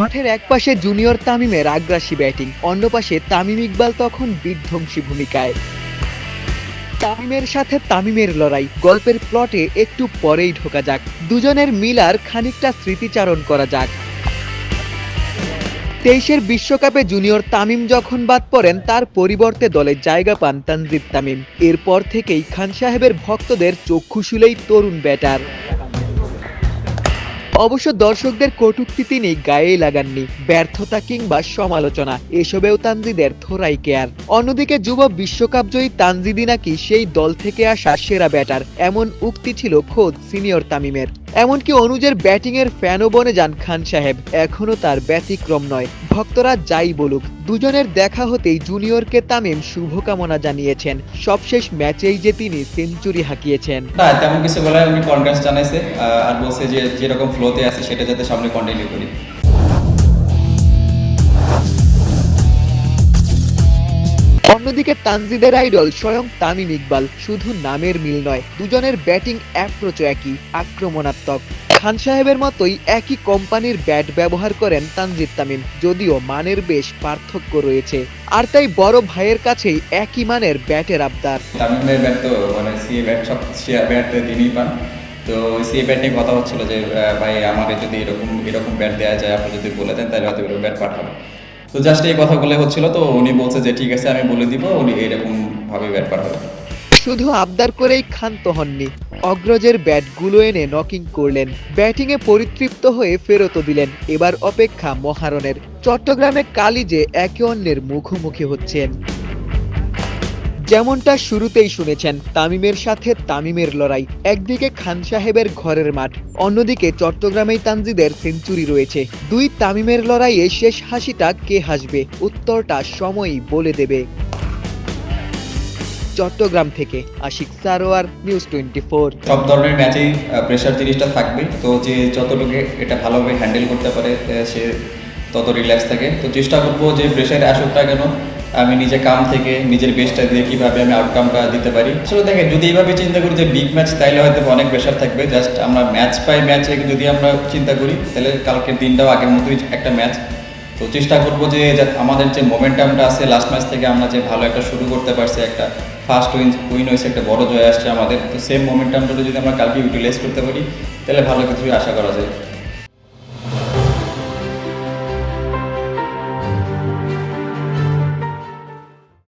মাঠের একপাশে জুনিয়র তামিমের আগ্রাসী ব্যাটিং, অন্য পাশে তামিম ইকবাল তখন বিধ্বংসী ভূমিকায়। তামিমের সাথে তামিমের লড়াই, গল্পের প্লটে একটু পরেই ঢোকা যাক। দুজনের মিলার খানিকটা স্মৃতিচারণ করা যাক। 23-এর বিশ্বকাপে জুনিয়র তামিম যখন বাদ পড়েন, তার পরিবর্তে দলে জায়গা পান তানজিদ তামিম। এরপর থেকেই খান সাহেবের ভক্তদের চক্ষু শুলেই তরুণ ব্যাটার। অবশ্য দর্শকদের কটূক্তি তিনি গায়ে লাগাননি, ব্যর্থতা কিংবা সমালোচনা এসবেও তানজিদের থোড়াই কেয়ার। অন্যদিকে যুব বিশ্বকাপজয়ী তানজিদি নাকি সেই দল থেকে আসা সেরা ব্যাটার, এমন উক্তি ছিল খোদ সিনিয়র তামিমের। এমনকি অনুজের ব্যাটিংয়ের ফ্যানও বনে যান খান সাহেব। এখনও তার ব্যতিক্রম নয়, ভক্তরা যাই বলুক। দুজনের দেখা হতেই জুনিয়রকে তামিম শুভকামনা জানিয়েছেন। সবশেষ ম্যাচেই যে তিনি সেঞ্চুরি হাঁকিয়েছেন। না, তেমন কিছু বলে উনি কনগ্রেস জানাইছে আর বলছে যে যেরকম ফ্লোতে আছে সেটা যাতে সামনে কন্টিনিউ করি। অন্যদিকে তানজিদের আইডল স্বয়ং তামিম ইকবাল। শুধু নামের মিল নয়, দুজনের ব্যাটিং অ্যাপ্রোচও একই, আক্রমণাত্মক। খান সাহেবের মতোই একই কোম্পানির ব্যাট ব্যবহার করেন তানজিদ তামিম, যদিও মানের বেশ পার্থক্য রয়েছে। আর তাই বড় ভাইয়ের কাছেই একই মানের ব্যাটের আবদার। তামিমের ব্যাট তো মানে সিএ ব্যাট, সব ব্যাট তিনিই পান। তো সিএ ব্যাট নিয়ে কথা হচ্ছিল যে ভাই আমাকে যদি এরকম এরকম ব্যাট দেওয়া যায়, আপনি যদি বলে দেন তাহলে হয়তো এরকম ব্যাট পাঠাবো। তো জাস্ট এই কথাগুলো হচ্ছিল, তো উনি বলছে যে ঠিক আছে আমি বলে দিব, উনি এরকম ভাবে ব্যাট পাঠাবে। শুধু আবদার করেই ক্ষান্ত হননি, অগ্রজের ব্যাটগুলো এনে নকিং করলেন, ব্যাটিংয়ে পরিতৃপ্ত হয়ে ফেরতও দিলেন। এবার অপেক্ষা মহারণের। চট্টগ্রামে কালিজে একে অন্যের মুখোমুখি হচ্ছেন। যেমনটা শুরুতেই শুনেছেন, তামিমের সাথে তামিমের লড়াই। একদিকে খান সাহেবের ঘরের মাঠ, অন্যদিকে চট্টগ্রামেই তানজিদের সেঞ্চুরি রয়েছে। দুই তামিমের লড়াইয়ে শেষ হাসিটা কে হাসবে, উত্তরটা সময়ই বলে দেবে। চট্টগ্রাম থেকে আশিক সারোয়ার, নিউজ 24। সব ধরনের ম্যাচেই প্রেশার জিনিসটা থাকবে, তো যে যতটুকু এটা ভালোভাবে হ্যান্ডেল করতে পারে সে তত রিল্যাক্স থাকে। তো চেষ্টা করবো যে প্রেশারে আসুক না কেন, আমি নিজে কাম থেকে নিজের বেস্টটা দিয়ে কীভাবে আমি আউটকামটা দিতে পারি। আসলে দেখেন, যদি এইভাবে চিন্তা করি যে বিগ ম্যাচ, তাইলে হয়তো অনেক প্রেশার থাকবে। জাস্ট আমরা ম্যাচ বাই ম্যাচে যদি আমরা চিন্তা করি, তাহলে কালকের দিনটাও আগের মতোই একটা ম্যাচ। তো চেষ্টা করবো যে আমাদের যে মোমেন্টামটা আছে লাস্ট ম্যাচ থেকে, আমরা যে ভালো একটা শুরু করতে পারছি, একটা ফার্স্ট উইন হয়েছে, একটা বড় জয় আসছে আমাদের, তো সেম মোমেন্টামটা যদি আমরা কালকে ইউটিলাইজ করতে পারি, তাহলে ভালো কিছুই আশা করা যায়।